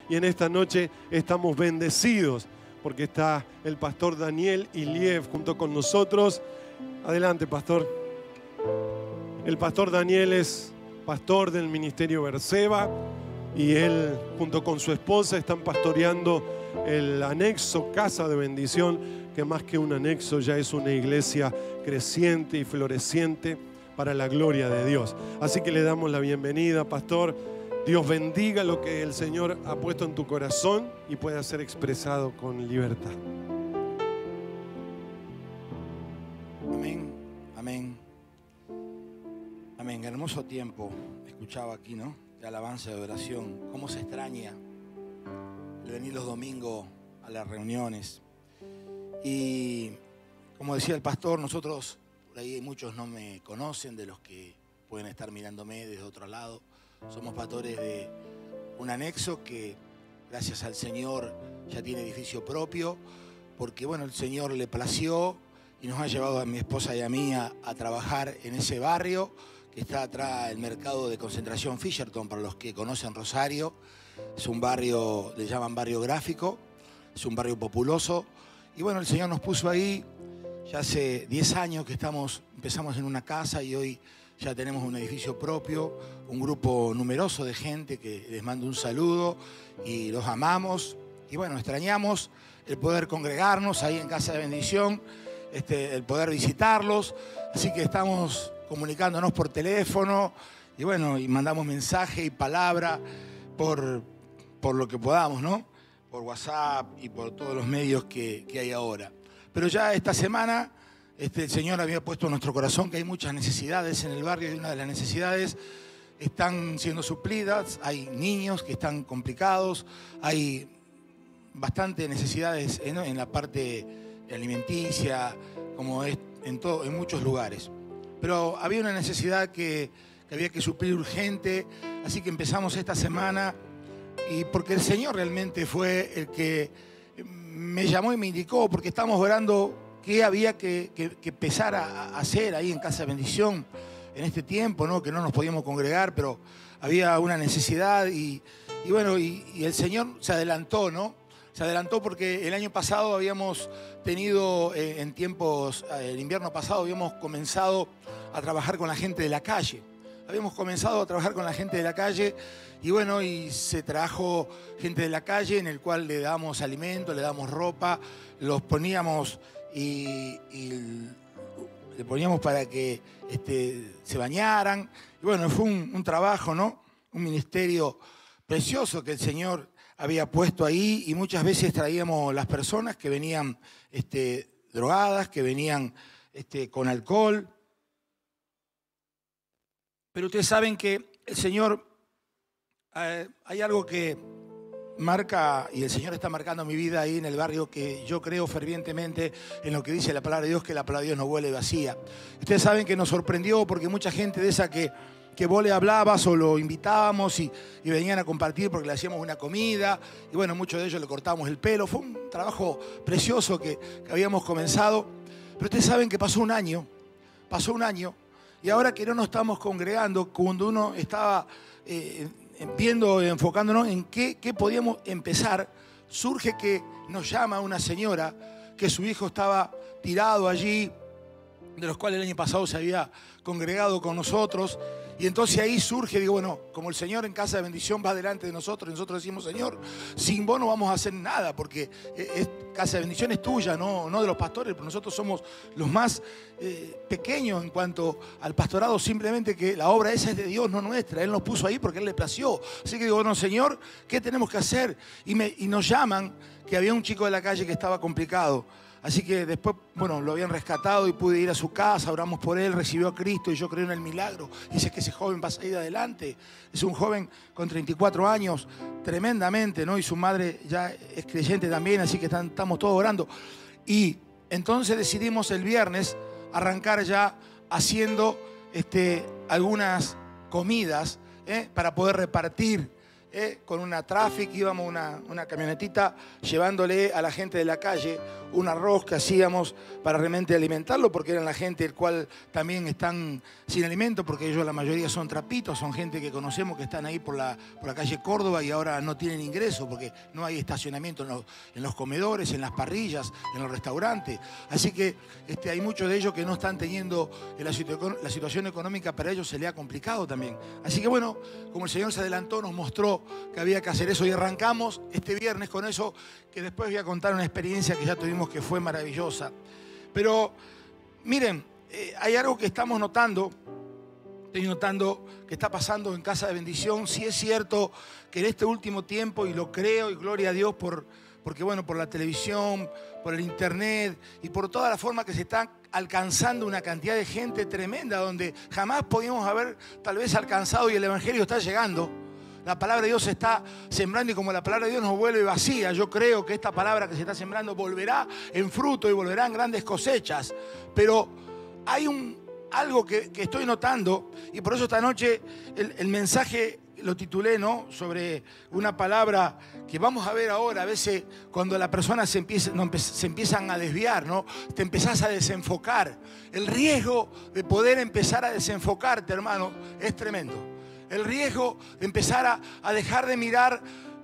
y en esta noche estamos bendecidos porque está el pastor Daniel Iliev junto con nosotros. Adelante, pastor. El pastor Daniel es pastor del Ministerio Berseba y él junto con su esposa están pastoreando el anexo Casa de Bendición, que más que un anexo ya es una iglesia creciente y floreciente para la gloria de Dios. Así que le damos la bienvenida, pastor. Dios bendiga lo que el Señor ha puesto en tu corazón y pueda ser expresado con libertad. Amén, amén, amén. Hermoso tiempo escuchaba aquí, ¿no? De alabanza, de oración. Cómo se extraña el venir los domingos a las reuniones. Y como decía el pastor, nosotros, por ahí muchos no me conocen, de los que pueden estar mirándome desde otro lado. Somos pastores de un anexo que, gracias al Señor, ya tiene edificio propio, porque bueno, el Señor le plació y nos ha llevado a mi esposa y a mí a trabajar en ese barrio que está atrás del mercado de concentración Fisherton, para los que conocen Rosario. Es un barrio, le llaman barrio gráfico, es un barrio populoso. Y bueno, el Señor nos puso ahí. Ya hace 10 años que empezamos en una casa y hoy ya tenemos un edificio propio, un grupo numeroso de gente que les mando un saludo y los amamos. Y bueno, extrañamos el poder congregarnos ahí en Casa de Bendición, el poder visitarlos. Así que estamos comunicándonos por teléfono y bueno, y mandamos mensaje y palabra por lo que podamos, ¿no? Por WhatsApp y por todos los medios que hay ahora. Pero ya esta semana el Señor había puesto en nuestro corazón que hay muchas necesidades en el barrio y una de las necesidades están siendo suplidas. Hay niños que están complicados, hay bastantes necesidades en la parte alimenticia, como es en muchos lugares. Pero había una necesidad que había que suplir urgente, así que empezamos esta semana y porque el Señor realmente fue el que me llamó y me indicó, porque estamos orando qué había que empezar a hacer ahí en Casa de Bendición en este tiempo, ¿no? Que no nos podíamos congregar, pero había una necesidad y bueno, y el Señor se adelantó, ¿no? Se adelantó porque el año pasado habíamos tenido, en tiempos, el invierno pasado habíamos comenzado a trabajar con la gente de la calle. Habíamos comenzado a trabajar con la gente de la calle y bueno, y se trajo gente de la calle en el cual le damos alimento, le damos ropa, los poníamos y le poníamos para que se bañaran. Y bueno, fue un trabajo, ¿no? Un ministerio precioso que el Señor había puesto ahí y muchas veces traíamos las personas que venían drogadas, que venían con alcohol. Pero ustedes saben que el Señor, hay algo que marca, y el Señor está marcando mi vida ahí en el barrio, que yo creo fervientemente en lo que dice la palabra de Dios, que la palabra de Dios no vuelve vacía. Ustedes saben que nos sorprendió porque mucha gente de esa que vos le hablabas o lo invitábamos y venían a compartir porque le hacíamos una comida, y bueno, muchos de ellos le cortábamos el pelo. Fue un trabajo precioso que habíamos comenzado, pero ustedes saben que pasó un año, y ahora que no nos estamos congregando, cuando uno estaba enfocándonos en qué podíamos empezar, surge que nos llama una señora que su hijo estaba tirado allí, de los cuales el año pasado se había congregado con nosotros. Y entonces ahí surge, digo, bueno, como el Señor en Casa de Bendición va delante de nosotros, y nosotros decimos, Señor, sin vos no vamos a hacer nada, porque Casa de Bendición es tuya, no de los pastores, pero nosotros somos los más pequeños en cuanto al pastorado, simplemente que la obra esa es de Dios, no nuestra. Él nos puso ahí porque Él le plació. Así que digo, bueno, Señor, ¿qué tenemos que hacer? Y nos llaman que había un chico de la calle que estaba complicado. Así que después, bueno, lo habían rescatado y pude ir a su casa, oramos por él, recibió a Cristo y yo creo en el milagro. Dice que ese joven va a salir adelante. Es un joven con 34 años, tremendamente, ¿no? Y su madre ya es creyente también, así que estamos todos orando. Y entonces decidimos el viernes arrancar ya haciendo algunas comidas para poder repartir con una traffic, íbamos una camionetita llevándole a la gente de la calle un arroz que hacíamos para realmente alimentarlo, porque eran la gente el cual también están sin alimento, porque ellos la mayoría son trapitos, son gente que conocemos que están ahí por la calle Córdoba y ahora no tienen ingreso porque no hay estacionamiento en los comedores, en las parrillas, en los restaurantes. Así que hay muchos de ellos que no están teniendo la situación económica, para ellos se le ha complicado también. Así que bueno, como el Señor se adelantó, nos mostró que había que hacer eso y arrancamos este viernes con eso, que después voy a contar una experiencia que ya tuvimos que fue maravillosa. Pero miren, hay algo que estamos notando, estoy notando que está pasando en Casa de Bendición. Sí es cierto que en este último tiempo, y lo creo, y gloria a Dios porque bueno, por la televisión, por el internet y por toda la forma que se está alcanzando una cantidad de gente tremenda, donde jamás podíamos haber tal vez alcanzado, y el Evangelio está llegando. La palabra de Dios se está sembrando, y como la palabra de Dios nos vuelve vacía, yo creo que esta palabra que se está sembrando volverá en fruto y volverá en grandes cosechas. Pero hay algo que estoy notando, y por eso esta noche el mensaje lo titulé, ¿no?, sobre una palabra que vamos a ver ahora. A veces cuando las personas se empiezan a desviar, ¿no?, te empezás a desenfocar. El riesgo de poder empezar a desenfocarte, hermano, es tremendo. El riesgo de empezar a dejar de mirar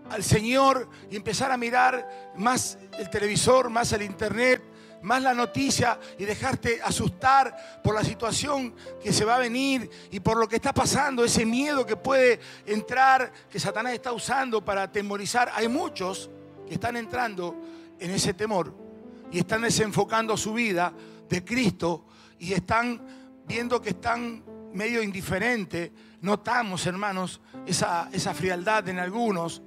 al Señor y empezar a mirar más el televisor, más el internet, más la noticia, y dejarte asustar por la situación que se va a venir y por lo que está pasando, ese miedo que puede entrar, que Satanás está usando para atemorizar. Hay muchos que están entrando en ese temor y están desenfocando su vida de Cristo y están viendo que están medio indiferentes. Notamos, hermanos, esa frialdad en algunos,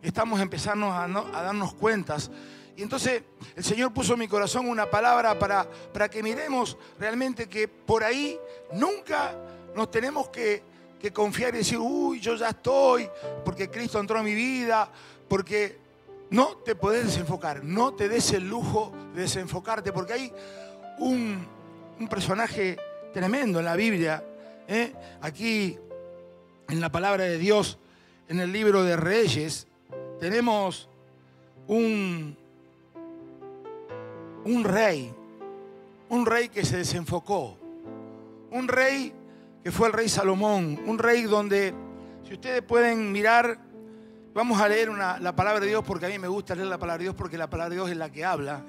Estamos empezando a darnos cuentas. Y entonces el Señor puso en mi corazón una palabra para que miremos realmente que por ahí nunca nos tenemos que confiar y decir, uy, yo ya estoy, porque Cristo entró en mi vida, porque no te podés desenfocar, no te des el lujo de desenfocarte, porque hay un personaje tremendo en la Biblia, aquí en la palabra de Dios, en el libro de Reyes, tenemos un rey que se desenfocó, un rey que fue el rey Salomón, un rey donde, si ustedes pueden mirar, vamos a leer la palabra de Dios, porque a mí me gusta leer la palabra de Dios, porque la palabra de Dios es la que habla,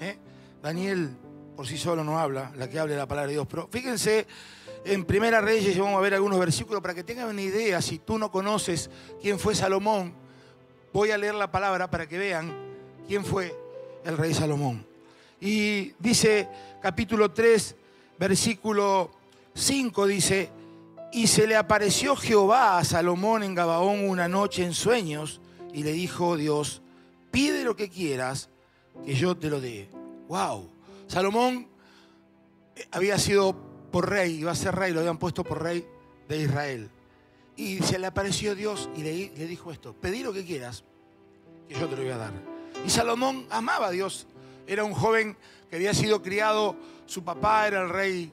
Daniel por sí solo no habla, la que habla es la palabra de Dios. Pero fíjense, en Primera Reyes vamos a ver algunos versículos para que tengan una idea. Si tú no conoces quién fue Salomón, voy a leer la palabra para que vean quién fue el rey Salomón. Y dice, capítulo 3, versículo 5, dice: y se le apareció Jehová a Salomón en Gabaón una noche en sueños, y le dijo Dios: pide lo que quieras, que yo te lo dé. ¡Wow! Salomón había sido por rey, iba a ser rey, lo habían puesto por rey de Israel. Y se le apareció Dios y le dijo esto: pedí lo que quieras, que yo te lo voy a dar. Y Salomón amaba a Dios. Era un joven que había sido criado, su papá era el rey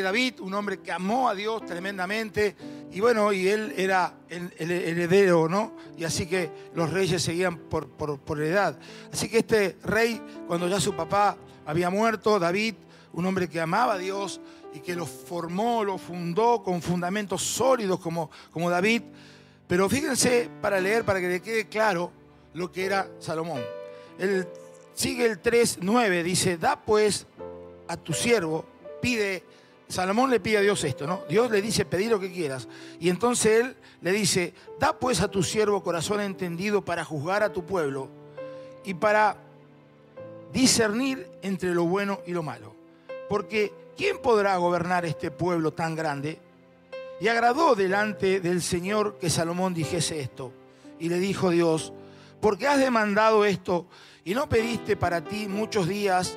David, un hombre que amó a Dios tremendamente. Y bueno, y él era el heredero, ¿no? Y así que los reyes seguían por edad. Así que este rey, cuando ya su papá había muerto, David, un hombre que amaba a Dios y que lo formó, lo fundó con fundamentos sólidos como David. Pero fíjense, para leer, para que le quede claro lo que era Salomón. Sigue el 3:9, dice: da pues a tu siervo, pide. Salomón le pide a Dios esto, ¿no? Dios le dice: pedí lo que quieras. Y entonces él le dice: da pues a tu siervo corazón entendido para juzgar a tu pueblo y para discernir entre lo bueno y lo malo. Porque ¿quién podrá gobernar este pueblo tan grande? Y agradó delante del Señor que Salomón dijese esto. Y le dijo Dios: ¿por qué has demandado esto y no pediste para ti muchos días,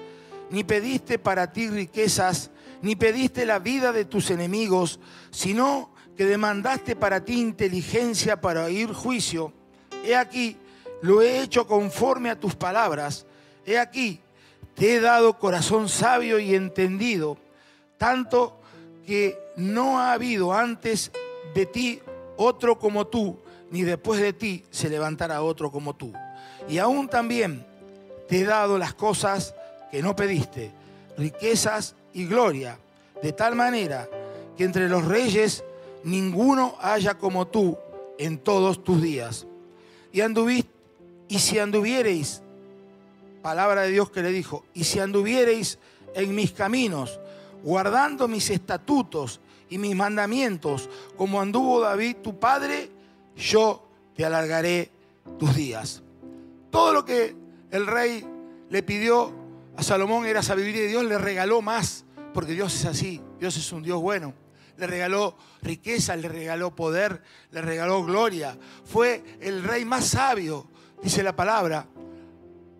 ni pediste para ti riquezas, ni pediste la vida de tus enemigos, sino que demandaste para ti inteligencia para oír juicio? He aquí, lo he hecho conforme a tus palabras. He aquí, te he dado corazón sabio y entendido, tanto que no ha habido antes de ti otro como tú, ni después de ti se levantará otro como tú. Y aún también te he dado las cosas que no pediste, riquezas y gloria, de tal manera que entre los reyes ninguno haya como tú en todos tus días. Y si anduviereis, palabra de Dios que le dijo, y si anduviereis en mis caminos, guardando mis estatutos y mis mandamientos, como anduvo David tu padre, yo te alargaré tus días. Todo lo que el rey le pidió a Salomón era sabiduría, y Dios le regaló más, porque Dios es así, Dios es un Dios bueno. Le regaló riqueza, le regaló poder, le regaló gloria. Fue el rey más sabio, dice la palabra,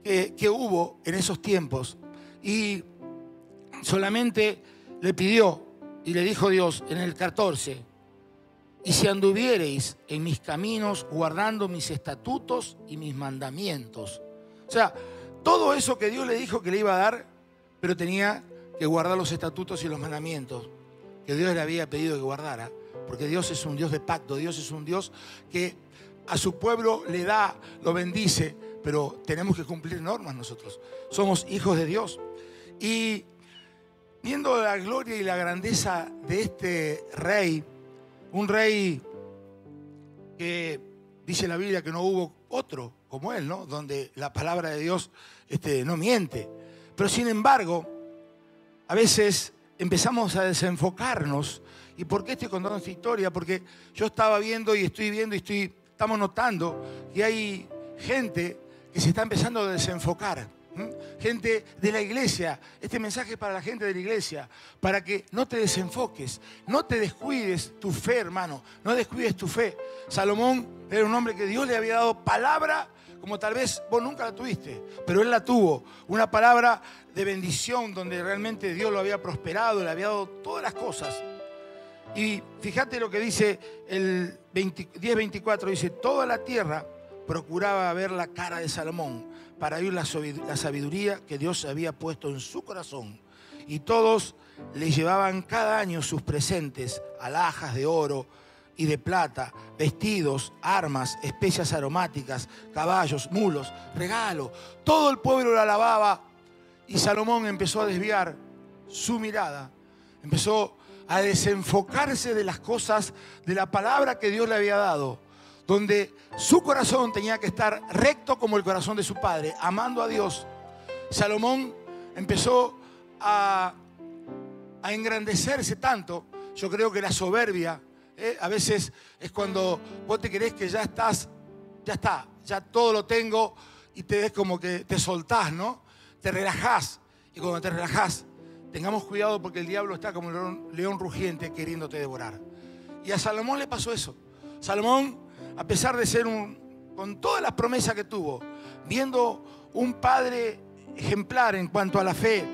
que hubo en esos tiempos. Y solamente le pidió, y le dijo Dios en el 14, y si anduviereis en mis caminos, guardando mis estatutos y mis mandamientos. O sea, todo eso que Dios le dijo que le iba a dar, pero tenía que guardar los estatutos y los mandamientos que Dios le había pedido que guardara, porque Dios es un Dios de pacto, Dios es un Dios que a su pueblo le da, lo bendice, pero tenemos que cumplir normas nosotros. Somos hijos de Dios. Y viendo la gloria y la grandeza de este rey, un rey que dice la Biblia que no hubo otro como él, ¿no? Donde la palabra de Dios no miente. Pero sin embargo, a veces empezamos a desenfocarnos. ¿Y por qué estoy contando esta historia? Porque yo estaba viendo y estamos notando que hay gente que se está empezando a desenfocar. Gente de la iglesia. Este mensaje es para la gente de la iglesia, para que no te desenfoques, no te descuides tu fe, hermano, no descuides tu fe. Salomón era un hombre que Dios le había dado palabra como tal vez vos nunca la tuviste, pero él la tuvo, una palabra de bendición donde realmente Dios lo había prosperado, le había dado todas las cosas. Y fíjate lo que dice el 10:24, dice, toda la tierra procuraba ver la cara de Salomón para oír la sabiduría que Dios había puesto en su corazón. Y todos le llevaban cada año sus presentes, alhajas de oro y de plata, vestidos, armas, especias aromáticas, caballos, mulos, regalo. Todo el pueblo lo alababa y Salomón empezó a desviar su mirada, empezó a desenfocarse de las cosas, de la palabra que Dios le había dado, donde su corazón tenía que estar recto como el corazón de su padre, amando a Dios. Salomón empezó a engrandecerse tanto. Yo creo que la soberbia, a veces es cuando vos te crees que ya está, ya todo lo tengo y te ves como que te soltás, ¿no? Te relajás. Y cuando te relajás, tengamos cuidado porque el diablo está como un león rugiente queriéndote devorar. Y a Salomón le pasó eso. Salomón, a pesar de ser con todas las promesas que tuvo, viendo un padre ejemplar en cuanto a la fe,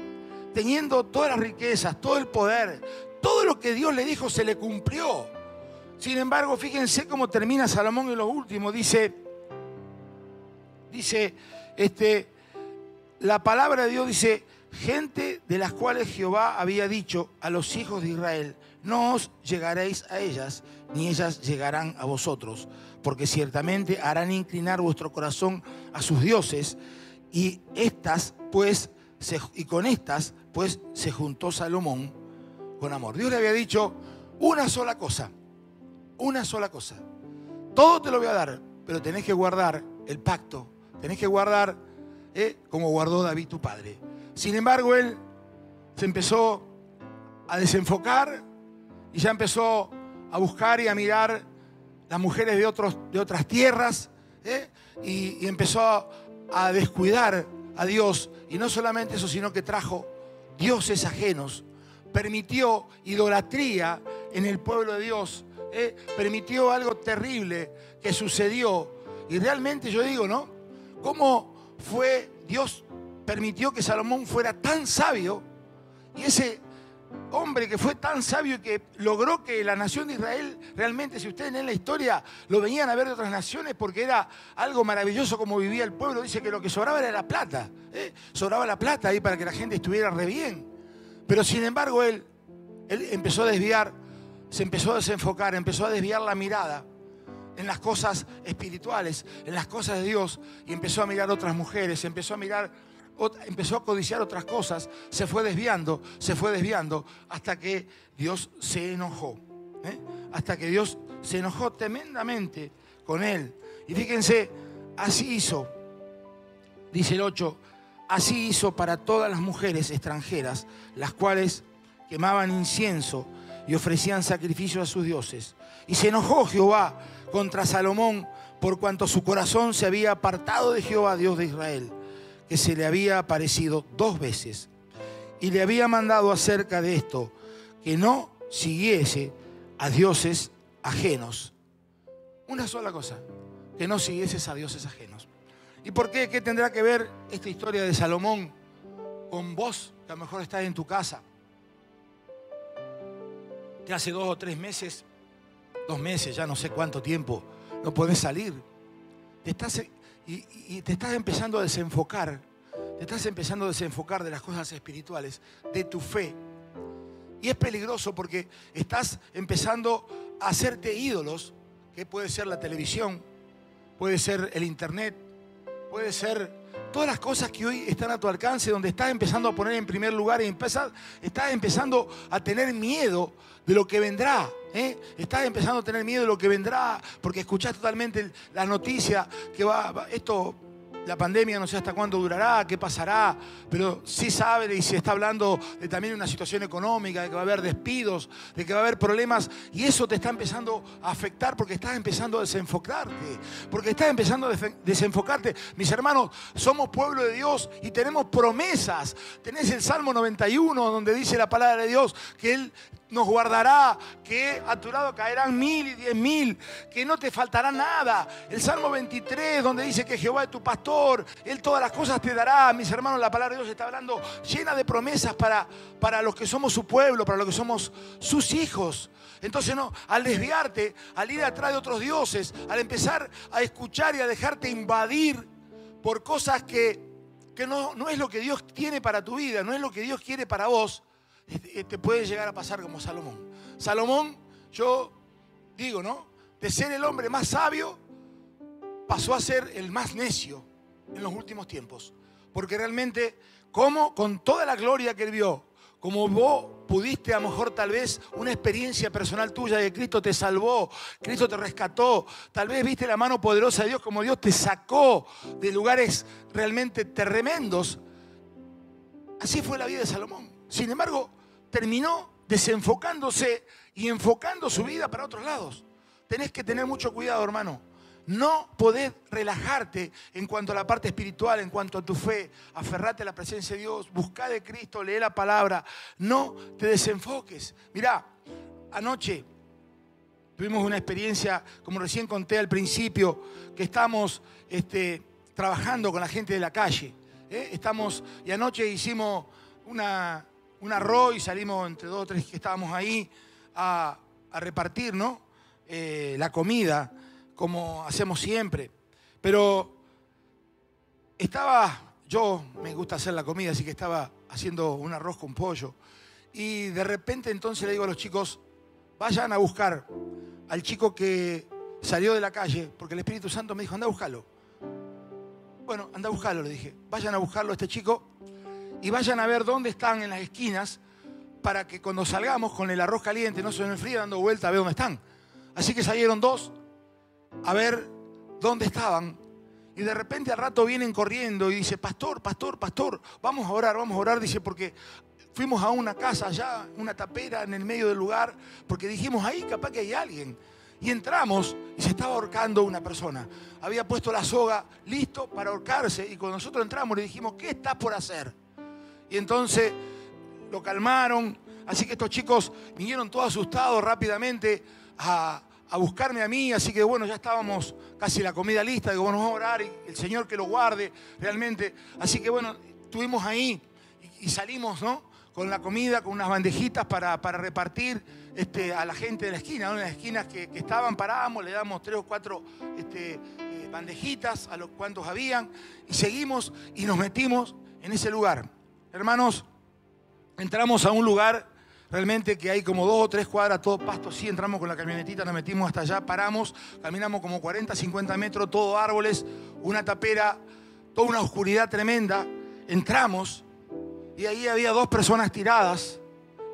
teniendo todas las riquezas, todo el poder, todo lo que Dios le dijo se le cumplió. Sin embargo, fíjense cómo termina Salomón en lo último. Dice, la palabra de Dios dice, gente de las cuales Jehová había dicho a los hijos de Israel, no os llegaréis a ellas, ni ellas llegarán a vosotros, porque ciertamente harán inclinar vuestro corazón a sus dioses, y con estas se juntó Salomón con amor. Dios le había dicho una sola cosa. Todo te lo voy a dar, pero tenés que guardar el pacto, tenés que guardar como guardó David tu padre. Sin embargo, él se empezó a desenfocar y ya empezó a buscar y a mirar las mujeres de otras tierras, y empezó a descuidar a Dios. Y no solamente eso, sino que trajo dioses ajenos, permitió idolatría en el pueblo de Dios, permitió algo terrible que sucedió. Y realmente yo digo, ¿no? ¿Cómo fue Dios? Permitió que Salomón fuera tan sabio, y ese hombre que fue tan sabio que logró que la nación de Israel realmente, si ustedes leen la historia, lo venían a ver de otras naciones porque era algo maravilloso como vivía el pueblo. Dice que lo que sobraba era la plata, sobraba la plata ahí para que la gente estuviera re bien. Pero sin embargo él empezó a desviar, se empezó a desenfocar, empezó a desviar la mirada en las cosas espirituales, en las cosas de Dios, y empezó a mirar otras mujeres, empezó a codiciar otras cosas, se fue desviando, hasta que Dios se enojó. Hasta que Dios se enojó tremendamente con él. Y fíjense, así hizo, dice el 8, así hizo para todas las mujeres extranjeras, las cuales quemaban incienso y ofrecían sacrificios a sus dioses. Y se enojó Jehová contra Salomón, por cuanto su corazón se había apartado de Jehová, Dios de Israel, que se le había aparecido 2 veces. Y le había mandado acerca de esto, que no siguiese a dioses ajenos. Una sola cosa, que no siguieses a dioses ajenos. ¿Y por qué? ¿Qué tendrá que ver esta historia de Salomón con vos, que a lo mejor estás en tu casa? Que hace 2 o 3 meses, 2 meses, ya no sé cuánto tiempo, no podés salir. Te estás empezando a desenfocar. Te estás empezando a desenfocar de las cosas espirituales, de tu fe. Y es peligroso porque estás empezando a hacerte ídolos, que puede ser la televisión, puede ser el internet, puede ser todas las cosas que hoy están a tu alcance, donde estás empezando a poner en primer lugar y estás empezando a tener miedo de lo que vendrá. Estás empezando a tener miedo de lo que vendrá, porque escuchás totalmente la noticia que la pandemia no sé hasta cuándo durará, qué pasará, pero sí sabe y se está hablando de también una situación económica, de que va a haber despidos, de que va a haber problemas, y eso te está empezando a afectar porque estás empezando a desenfocarte. Mis hermanos, somos pueblo de Dios y tenemos promesas. Tenés el Salmo 91 donde dice la palabra de Dios que Él nos guardará, que a tu lado caerán 1000 y 10.000, que no te faltará nada. El Salmo 23 donde dice que Jehová es tu pastor, Él todas las cosas te dará. Mis hermanos, la palabra de Dios está hablando llena de promesas para los que somos su pueblo, para los que somos sus hijos. Entonces no, al desviarte, al ir atrás de otros dioses, al empezar a escuchar y a dejarte invadir por cosas que no es lo que Dios tiene para tu vida, no es lo que Dios quiere para vos, te puede llegar a pasar como Salomón. Salomón, yo digo, ¿no? De ser el hombre más sabio, pasó a ser el más necio en los últimos tiempos. Porque realmente, como con toda la gloria que él vio, como vos pudiste a lo mejor tal vez una experiencia personal tuya de que Cristo te salvó, Cristo te rescató, tal vez viste la mano poderosa de Dios, como Dios te sacó de lugares realmente tremendos. Así fue la vida de Salomón. Sin embargo, terminó desenfocándose y enfocando su vida para otros lados. Tenés que tener mucho cuidado, hermano. No podés relajarte en cuanto a la parte espiritual, en cuanto a tu fe. Aferrate a la presencia de Dios, buscá de Cristo, lee la palabra. No te desenfoques. Mirá, anoche tuvimos una experiencia, como recién conté al principio, que estamos trabajando con la gente de la calle. Y anoche hicimos un arroz y salimos entre 2 o 3 que estábamos ahí a repartir, ¿no? La comida, como hacemos siempre. Pero yo me gusta hacer la comida, así que estaba haciendo un arroz con pollo. Y de repente entonces le digo a los chicos, vayan a buscar al chico que salió de la calle, porque el Espíritu Santo me dijo, anda a buscarlo. Bueno, anda a buscarlo, le dije. Vayan a buscarlo a este chico y vayan a ver dónde están en las esquinas para que cuando salgamos con el arroz caliente no se nos enfríe dando vuelta a ver dónde están. Así que salieron 2 a ver dónde estaban y de repente al rato vienen corriendo y dice, pastor, vamos a orar, dice, porque fuimos a una casa allá, una tapera en el medio del lugar, porque dijimos, ahí capaz que hay alguien. Y entramos y se estaba ahorcando una persona. Había puesto la soga listo para ahorcarse y cuando nosotros entramos le dijimos, ¿qué estás por hacer? Y entonces lo calmaron. Así que estos chicos vinieron todos asustados rápidamente a buscarme a mí. Así que bueno, ya estábamos casi la comida lista. Digo, bueno, vamos a orar y el Señor que lo guarde realmente. Así que bueno, estuvimos ahí y salimos, ¿no? Con la comida, con unas bandejitas para repartir a la gente de la esquina, ¿no? En las esquinas que estaban, parábamos, le damos 3 o 4 bandejitas a los cuantos habían y seguimos y nos metimos en ese lugar. Hermanos, entramos a un lugar realmente que hay como 2 o 3 cuadras, todo pasto, sí, entramos con la camionetita, nos metimos hasta allá, paramos, caminamos como 40, 50 metros, todo árboles, una tapera, toda una oscuridad tremenda. Entramos y ahí había 2 personas tiradas,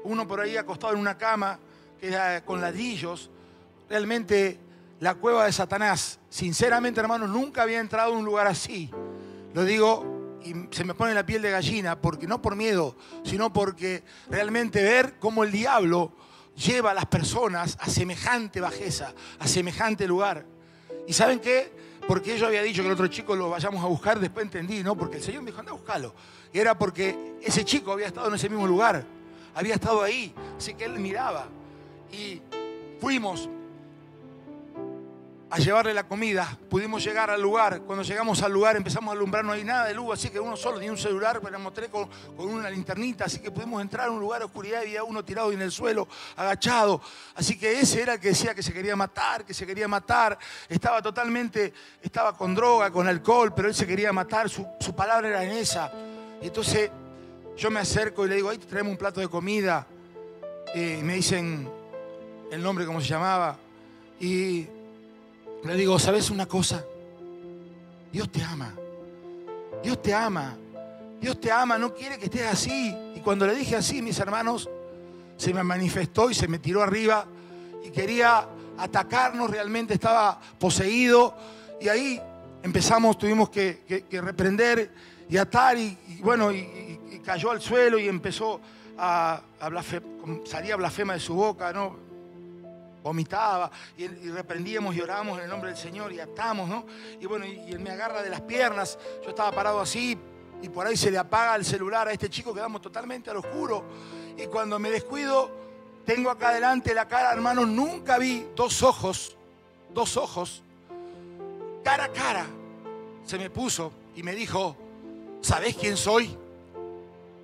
uno por ahí acostado en una cama, que era con ladrillos. Realmente la cueva de Satanás. Sinceramente, hermanos, nunca había entrado a un lugar así. Lo digo y se me pone la piel de gallina, porque no por miedo, sino porque realmente ver cómo el diablo lleva a las personas a semejante bajeza, a semejante lugar. ¿Y saben qué? Porque yo había dicho que el otro chico lo vayamos a buscar, después entendí, ¿no? Porque el Señor me dijo, anda a buscarlo. Y era porque ese chico había estado en ese mismo lugar, había estado ahí, así que él miraba. Y fuimos a llevarle la comida, pudimos llegar al lugar. Cuando llegamos al lugar empezamos a alumbrar, no hay nada de luz, así que uno solo tenía un celular, pero éramos 3 con una linternita, así que pudimos entrar a un lugar de oscuridad y había uno tirado en el suelo, agachado. Así que ese era el que decía que se quería matar, estaba con droga, con alcohol, pero él se quería matar, su palabra era en esa. Y entonces yo me acerco y le digo, ahí te traemos un plato de comida. Y me dicen el nombre, cómo se llamaba, y le digo, ¿sabes una cosa? Dios te ama. Dios te ama. Dios te ama, no quiere que estés así. Y cuando le dije así, mis hermanos, se me manifestó y se me tiró arriba y quería atacarnos, realmente estaba poseído. Y ahí empezamos, tuvimos que reprender y atar y cayó al suelo y empezó a salía blasfema de su boca, ¿no? Vomitaba y reprendíamos y orábamos en el nombre del Señor y atamos, ¿no? Y bueno, y él me agarra de las piernas, yo estaba parado así y por ahí se le apaga el celular a este chico, quedamos totalmente al oscuro. Y cuando me descuido, tengo acá adelante la cara, hermano, nunca vi 2 ojos, cara a cara. Se me puso y me dijo, ¿sabés quién soy?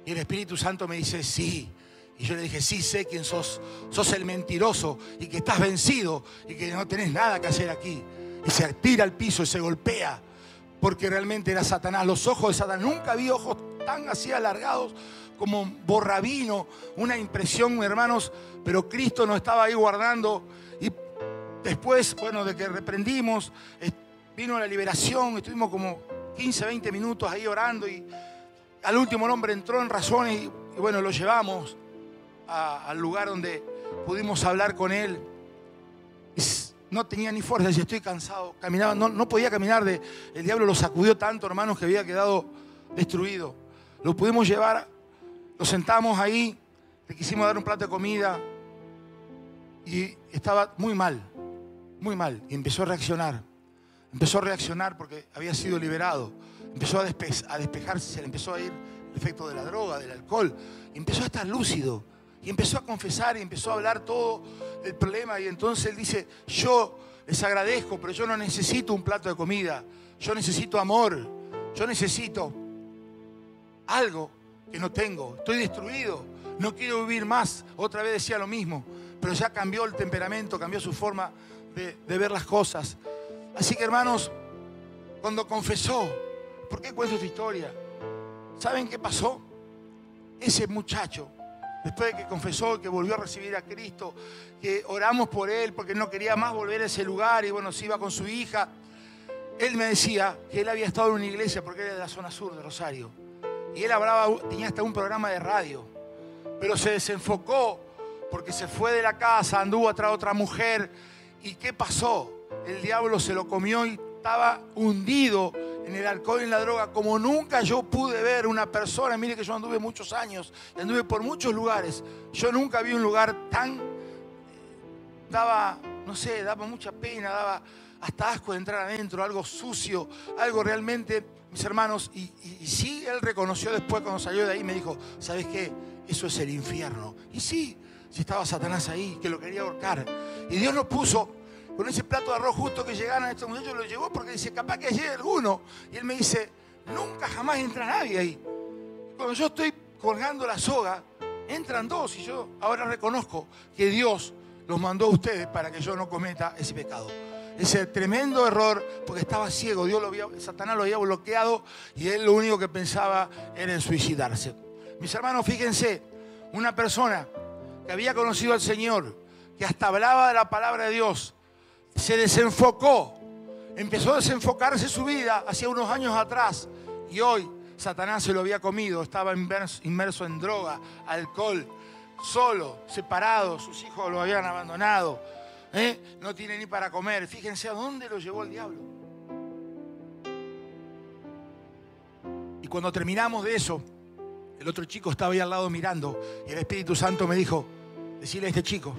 Y el Espíritu Santo me dice, sí. Y yo le dije, sí, sé quién sos. Sos el mentiroso y que estás vencido y que no tenés nada que hacer aquí. Y se tira al piso y se golpea, porque realmente era Satanás. Los ojos de Satanás, nunca vi ojos tan así alargados como borrabino. Una impresión, hermanos, pero Cristo nos estaba ahí guardando. Y después, bueno, de que reprendimos, vino la liberación. Estuvimos como 15, 20 minutos ahí orando y al último el hombre entró en razón y bueno, lo llevamos al lugar donde pudimos hablar con él. No tenía ni fuerza, decía, estoy cansado. Caminaba, no podía caminar. El diablo lo sacudió tanto, hermanos, que había quedado destruido. Lo pudimos llevar, lo sentamos ahí, le quisimos dar un plato de comida y estaba muy mal. Y empezó a reaccionar porque había sido liberado. Empezó a despejarse, se le empezó a ir el efecto de la droga, del alcohol. Y empezó a estar lúcido. Y empezó a confesar y empezó a hablar todo el problema. Y entonces él dice, yo les agradezco, pero yo no necesito un plato de comida. Yo necesito amor. Yo necesito algo que no tengo. Estoy destruido. No quiero vivir más. Otra vez decía lo mismo. Pero ya cambió el temperamento, cambió su forma de ver las cosas. Así que, hermanos, cuando confesó, ¿por qué cuento esta historia? ¿Saben qué pasó? Ese muchacho, después de que confesó, que volvió a recibir a Cristo, que oramos por él porque no quería más volver a ese lugar y bueno, se iba con su hija. Él me decía que él había estado en una iglesia porque era de la zona sur de Rosario. Y él tenía hasta un programa de radio. Pero se desenfocó porque se fue de la casa, anduvo atrás de otra mujer. ¿Y qué pasó? El diablo se lo comió y estaba hundido en el alcohol y en la droga, como nunca yo pude ver una persona. Mire que yo anduve muchos años, anduve por muchos lugares. Yo nunca vi un lugar tan... daba mucha pena, daba hasta asco de entrar adentro, algo sucio, algo realmente, mis hermanos. Y sí, él reconoció después cuando salió de ahí, me dijo, ¿sabes qué? Eso es el infierno. Y sí, estaba Satanás ahí, que lo quería ahorcar. Y Dios nos puso con ese plato de arroz justo que llegaron estos muchachos, lo llevó porque dice, capaz que llegue alguno. Y él me dice, nunca jamás entra nadie ahí. Cuando yo estoy colgando la soga, entran 2 y yo ahora reconozco que Dios los mandó a ustedes para que yo no cometa ese pecado. Ese tremendo error, porque estaba ciego, Satanás lo había bloqueado y él lo único que pensaba era en suicidarse. Mis hermanos, fíjense, una persona que había conocido al Señor, que hasta hablaba de la palabra de Dios, se desenfocó, empezó a desenfocarse su vida hacia unos años atrás, y hoy Satanás se lo había comido, estaba inmerso en droga, alcohol, solo, separado, sus hijos lo habían abandonado, no tiene ni para comer. Fíjense a dónde lo llevó el diablo. Y cuando terminamos de eso, el otro chico estaba ahí al lado mirando, y el Espíritu Santo me dijo, decirle a este chico,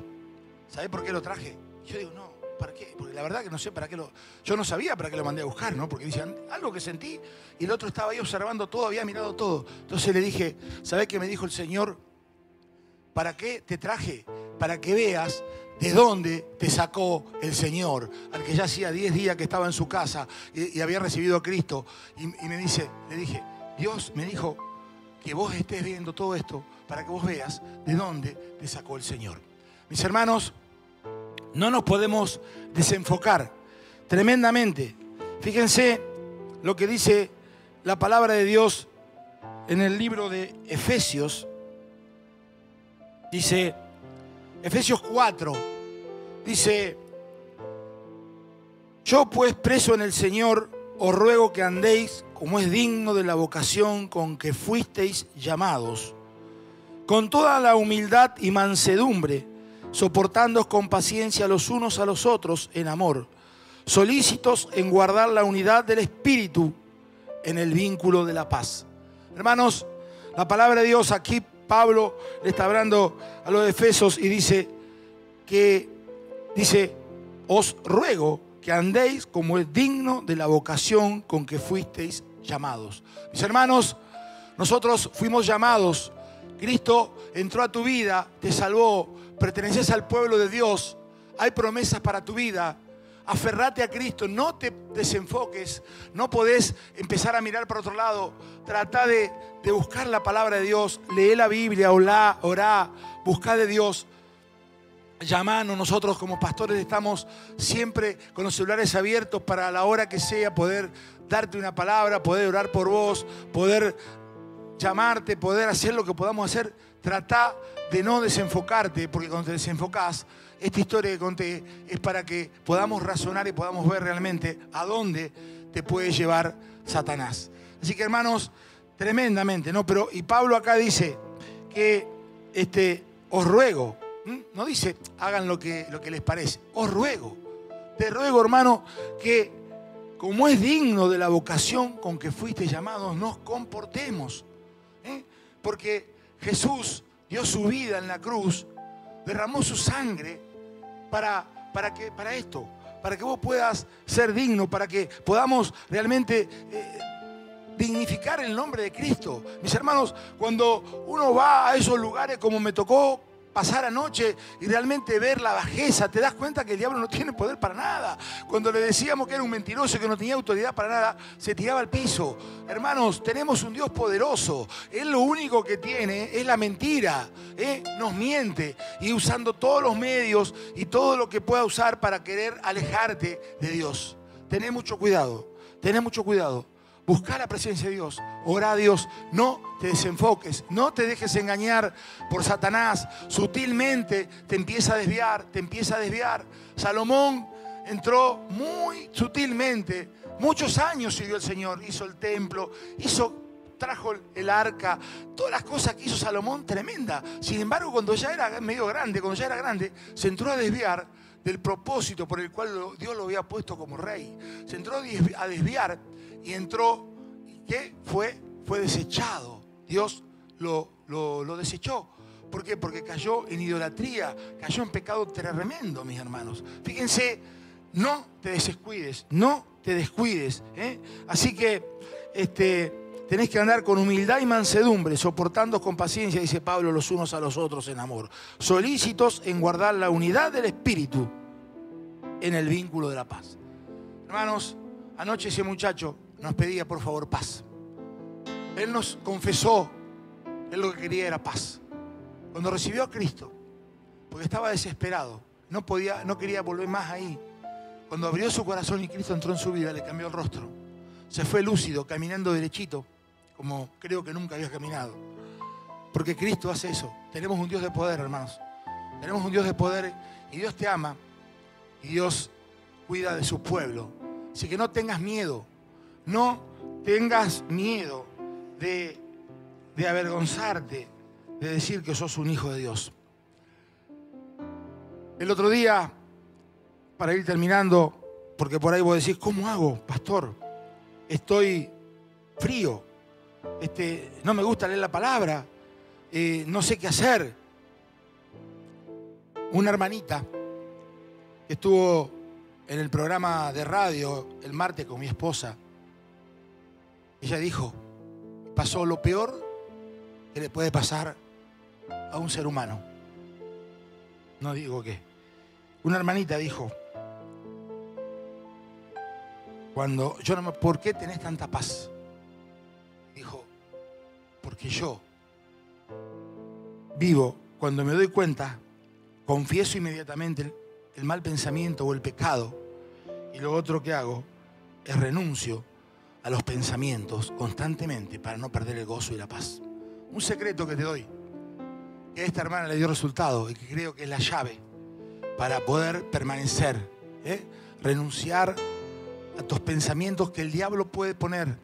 ¿sabe por qué lo traje? Y yo digo, no, ¿para qué? Porque la verdad que no sé para qué yo no sabía para qué lo mandé a buscar, ¿no? Porque decían algo que sentí, y el otro estaba ahí observando todo, había mirado todo. Entonces le dije, ¿sabe qué me dijo el Señor? ¿Para qué te traje? Para que veas de dónde te sacó el Señor, al que ya hacía 10 días que estaba en su casa y había recibido a Cristo. Y me dice, le dije, Dios me dijo que vos estés viendo todo esto para que vos veas de dónde te sacó el Señor. Mis hermanos, no nos podemos desenfocar tremendamente. Fíjense lo que dice la palabra de Dios en el libro de Efesios. Dice, Efesios 4, dice, yo pues preso en el Señor, os ruego que andéis como es digno de la vocación con que fuisteis llamados, con toda la humildad y mansedumbre, soportándoos con paciencia los unos a los otros en amor, solícitos en guardar la unidad del Espíritu en el vínculo de la paz. Hermanos, la palabra de Dios aquí, Pablo le está hablando a los efesios y dice, os ruego que andéis como es digno de la vocación con que fuisteis llamados. Mis hermanos, nosotros fuimos llamados, Cristo entró a tu vida, te salvó, perteneces al pueblo de Dios, hay promesas para tu vida. Aferrate a Cristo, no te desenfoques, no podés empezar a mirar para otro lado. Trata de buscar la palabra de Dios, lee la Biblia, orá, buscá de Dios. Llamanos, nosotros como pastores estamos siempre con los celulares abiertos para a la hora que sea poder darte una palabra, poder orar por vos, poder llamarte, poder hacer lo que podamos hacer. Trata de no desenfocarte, porque cuando te desenfocás, esta historia que conté es para que podamos razonar y podamos ver realmente a dónde te puede llevar Satanás. Así que, hermanos, tremendamente, ¿no? Pero, y Pablo acá dice que os ruego, no dice hagan lo que les parece, os ruego, te ruego, hermano, que como es digno de la vocación con que fuiste llamados, nos comportemos, porque Jesús dio su vida en la cruz, derramó su sangre para esto, para que vos puedas ser digno, para que podamos realmente dignificar el nombre de Cristo. Mis hermanos, cuando uno va a esos lugares como me tocó pasar anoche y realmente ver la bajeza, te das cuenta que el diablo no tiene poder para nada. Cuando le decíamos que era un mentiroso, que no tenía autoridad para nada, se tiraba al piso. Hermanos, tenemos un Dios poderoso. Él lo único que tiene es la mentira. Nos miente y usando todos los medios y todo lo que pueda usar para querer alejarte de Dios. Tené mucho cuidado, tené mucho cuidado. Busca la presencia de Dios, ora a Dios, no te desenfoques, no te dejes engañar por Satanás. Sutilmente te empieza a desviar, Salomón entró muy sutilmente, muchos años siguió el Señor, hizo el templo, trajo el arca, todas las cosas que hizo Salomón, tremenda. Sin embargo, cuando ya era grande, se entró a desviar del propósito por el cual Dios lo había puesto como rey. Se entró a desviar y entró, ¿qué? Fue desechado. Dios lo desechó. ¿Por qué? Porque cayó en idolatría, cayó en pecado tremendo, mis hermanos. Fíjense, no te descuides, no te descuides. Así que tenés que andar con humildad y mansedumbre, soportando con paciencia, dice Pablo, los unos a los otros en amor, solícitos en guardar la unidad del Espíritu en el vínculo de la paz. Hermanos, anoche ese muchacho nos pedía por favor paz. Él nos confesó, él lo que quería era paz. Cuando recibió a Cristo, porque estaba desesperado, no quería volver más ahí. Cuando abrió su corazón y Cristo entró en su vida, le cambió el rostro. Se fue lúcido, caminando derechito, como creo que nunca había caminado. Porque Cristo hace eso. Tenemos un Dios de poder, hermanos. Tenemos un Dios de poder y Dios te ama y Dios cuida de su pueblo. Así que no tengas miedo, no tengas miedo de avergonzarte, de decir que sos un hijo de Dios. El otro día, para ir terminando, porque por ahí vos decís, ¿cómo hago, pastor? Estoy frío, no me gusta leer la palabra, no sé qué hacer. Una hermanita que estuvo en el programa de radio el martes con mi esposa, ella dijo, pasó lo peor que le puede pasar a un ser humano. No digo qué. Una hermanita dijo, ¿por qué tenés tanta paz? Dijo, porque yo vivo, cuando me doy cuenta, confieso inmediatamente el mal pensamiento o el pecado, y lo otro que hago es renuncio a los pensamientos constantemente para no perder el gozo y la paz. Un secreto que te doy, que a esta hermana le dio resultado y que creo que es la llave para poder permanecer, renunciar a tus pensamientos que el diablo puede poner,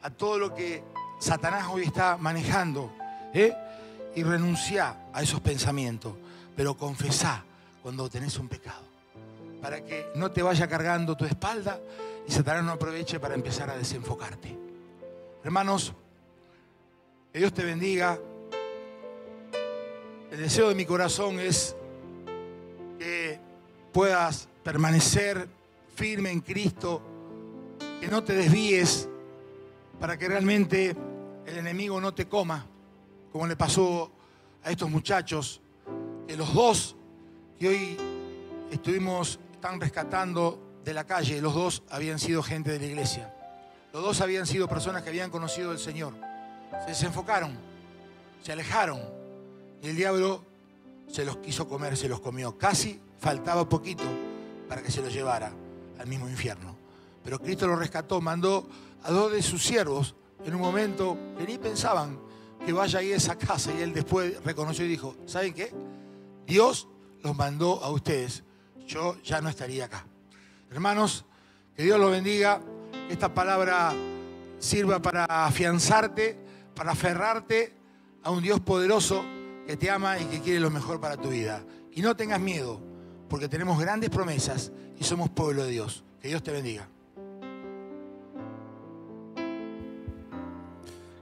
a todo lo que Satanás hoy está manejando, y renunciar a esos pensamientos, pero confesá cuando tenés un pecado, para que no te vaya cargando tu espalda y Satanás no aproveche para empezar a desenfocarte. Hermanos, que Dios te bendiga. El deseo de mi corazón es que puedas permanecer firme en Cristo, que no te desvíes para que realmente el enemigo no te coma, como le pasó a estos muchachos, que los dos que hoy están rescatando de la calle, los dos habían sido gente de la iglesia. Los dos habían sido personas que habían conocido al Señor. Se desenfocaron, se alejaron y el diablo se los quiso comer, se los comió. Casi faltaba poquito para que se los llevara al mismo infierno. Pero Cristo los rescató, mandó a 2 de sus siervos en un momento que ni pensaban que vaya ahí a esa casa, y él después reconoció y dijo, ¿saben qué? Dios los mandó a ustedes, yo ya no estaría acá. Hermanos, que Dios los bendiga, que esta palabra sirva para afianzarte, para aferrarte a un Dios poderoso que te ama y que quiere lo mejor para tu vida. Y no tengas miedo, porque tenemos grandes promesas y somos pueblo de Dios. Que Dios te bendiga.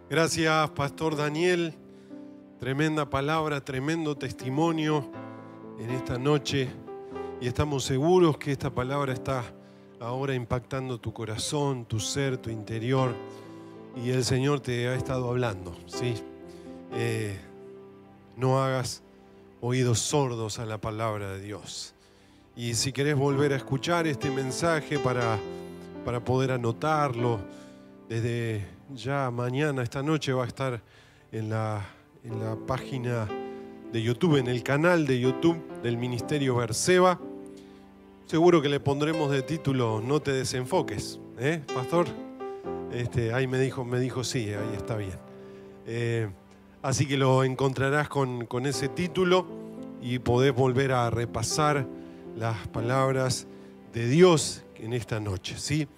Gracias, Pastor Daniel. Tremenda palabra, tremendo testimonio en esta noche. Y estamos seguros que esta palabra está ahora impactando tu corazón, tu ser, tu interior. Y el Señor te ha estado hablando, ¿sí? No hagas oídos sordos a la palabra de Dios. Y si querés volver a escuchar este mensaje para poder anotarlo, desde ya mañana, esta noche va a estar en la página de YouTube, en el canal de YouTube del Ministerio Berseba. Seguro que le pondremos de título No te desenfoques, Pastor. Ahí me dijo sí, ahí está bien. Así que lo encontrarás con ese título y podés volver a repasar las palabras de Dios en esta noche, ¿sí?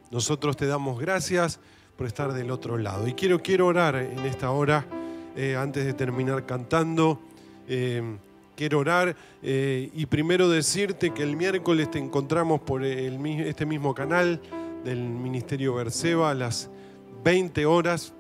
Nosotros te damos gracias por estar del otro lado. Y quiero orar en esta hora, antes de terminar cantando. Quiero orar y primero decirte que el miércoles te encontramos por este mismo canal del Ministerio Berseba a las 20 horas.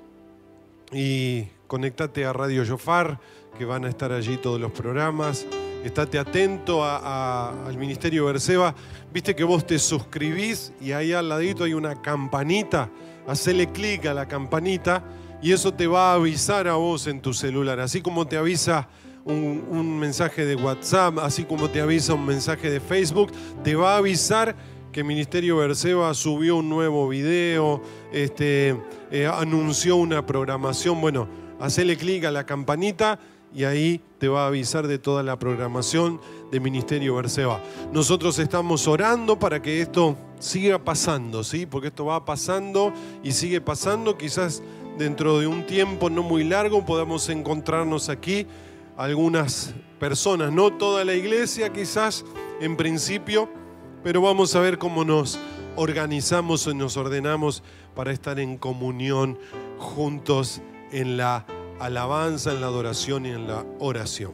Y conectate a Radio Yofar, que van a estar allí todos los programas. Estate atento al Ministerio Berseba. Viste que vos te suscribís y ahí al ladito hay una campanita. Hacele clic a la campanita y eso te va a avisar a vos en tu celular. Así como te avisa un mensaje de WhatsApp, así como te avisa un mensaje de Facebook, te va a avisar que Ministerio Berseba subió un nuevo video, anunció una programación. Bueno, hacele clic a la campanita y ahí te va a avisar de toda la programación de Ministerio Berseba. Nosotros estamos orando para que esto siga pasando, ¿sí? Porque esto va pasando y sigue pasando. Quizás dentro de un tiempo no muy largo podamos encontrarnos aquí algunas personas, no toda la iglesia quizás en principio, pero vamos a ver cómo nos organizamos y nos ordenamos para estar en comunión juntos en la alabanza, en la adoración y en la oración.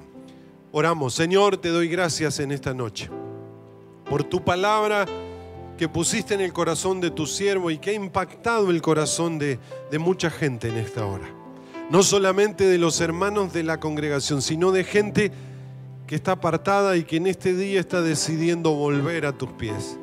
Oramos. Señor, te doy gracias en esta noche por tu palabra que pusiste en el corazón de tu siervo y que ha impactado el corazón de mucha gente en esta hora. No solamente de los hermanos de la congregación, sino de gente que está apartada y que en este día está decidiendo volver a tus pies.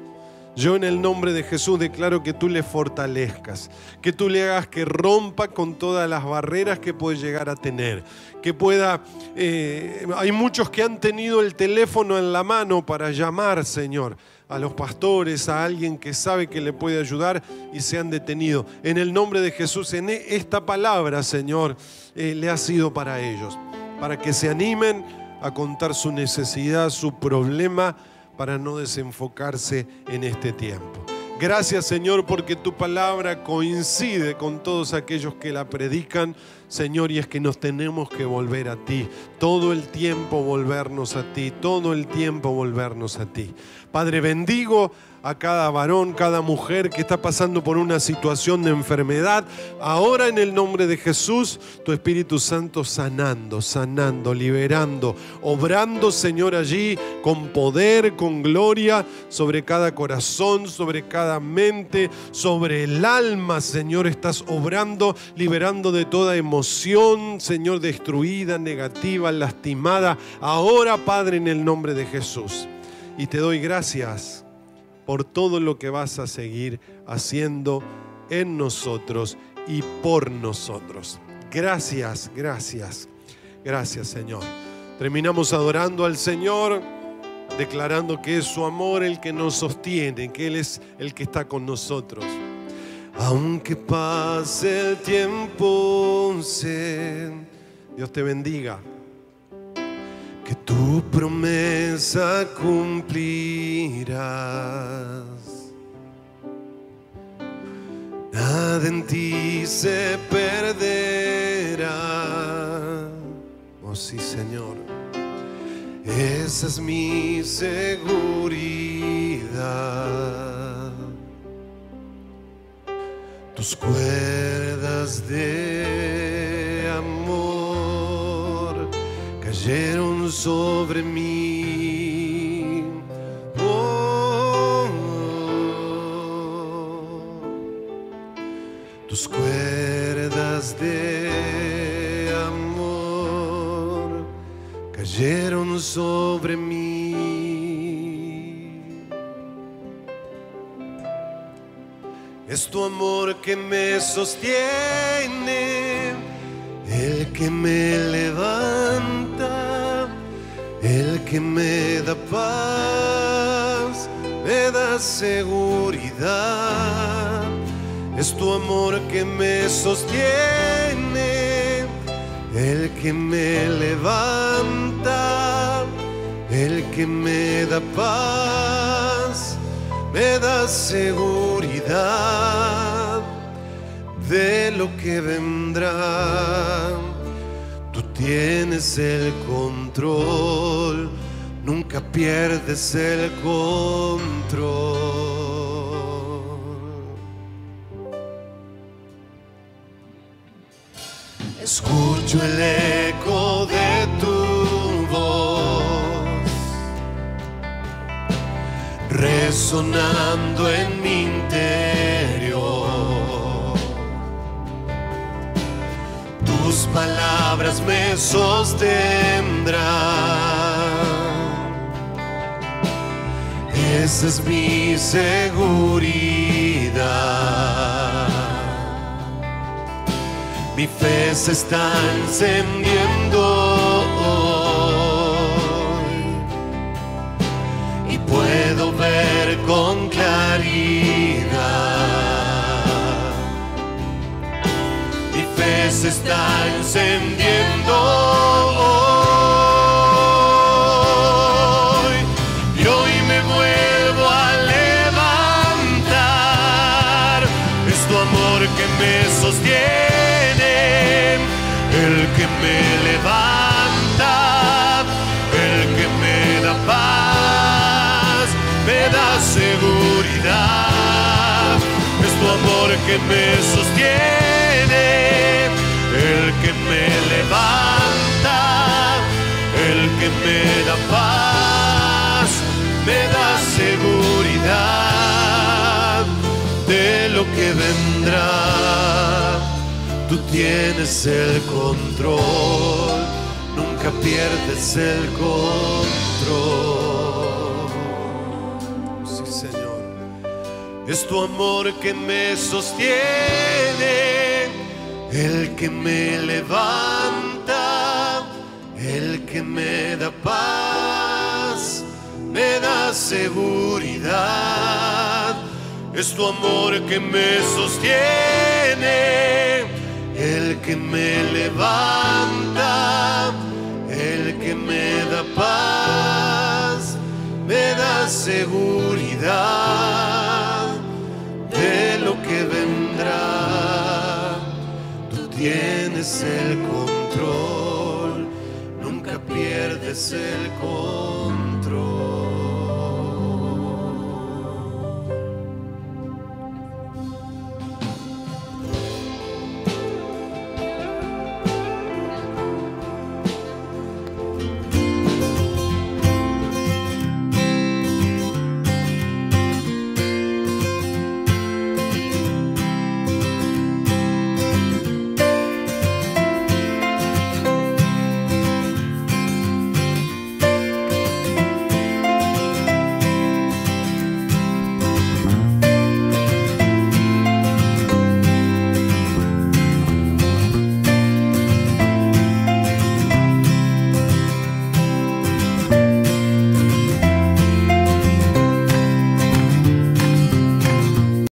Yo en el nombre de Jesús declaro que tú le fortalezcas, que tú le hagas que rompa con todas las barreras que puede llegar a tener, que pueda... hay muchos que han tenido el teléfono en la mano para llamar, Señor, a los pastores, a alguien que sabe que le puede ayudar y se han detenido. En el nombre de Jesús, en esta palabra, Señor, le ha sido para ellos, para que se animen a contar su necesidad, su problema, para no desenfocarse en este tiempo. Gracias, Señor, porque tu palabra coincide con todos aquellos que la predican, Señor, y es que nos tenemos que volver a ti, todo el tiempo volvernos a ti, todo el tiempo volvernos a ti. Padre, bendigo a cada varón, cada mujer que está pasando por una situación de enfermedad. Ahora en el nombre de Jesús, tu Espíritu Santo sanando, liberando, obrando, Señor, allí con poder, con gloria, sobre cada corazón, sobre cada mente, sobre el alma, Señor, estás obrando, liberando de toda emoción, Señor, destruida, negativa, lastimada. Ahora, Padre, en el nombre de Jesús. Y te doy gracias por todo lo que vas a seguir haciendo en nosotros y por nosotros. Gracias, gracias, gracias, Señor. Terminamos adorando al Señor, declarando que es su amor el que nos sostiene, que Él es el que está con nosotros. Aunque pase el tiempo, sé, Dios te bendiga, que tu promesa cumplirás. Nada en ti se perderá. Oh sí, Señor, esa es mi seguridad. Tus cuerdas de amor cayeron sobre mí. Oh, tus cuerdas de amor cayeron sobre mí. Es tu amor que me sostiene, el que me levanta, el que me da paz, me da seguridad. Es tu amor que me sostiene, el que me levanta, el que me da paz, me da seguridad de lo que vendrá. Tú tienes el control, nunca pierdes el control. Escucho el eco de tu voz resonando en mi interior. Tus palabras me sostendrán. Esa es mi seguridad. Mi fe se está encendiendo hoy y puedo ver con claridad. Mi fe se está encendiendo hoy y hoy me vuelvo a levantar. Es tu amor que me sostiene, el que me levanta. amor que me sostiene, el que me levanta, el que me da paz, me da seguridad de lo que vendrá. Tú tienes el control, nunca pierdes el control. Sí, Señor. Es tu amor que me sostiene, el que me levanta, el que me da paz, me da seguridad. Es tu amor que me sostiene, el que me levanta, el que me da paz, me da seguridad de lo que vendrá. Tú tienes el control, nunca pierdes el control.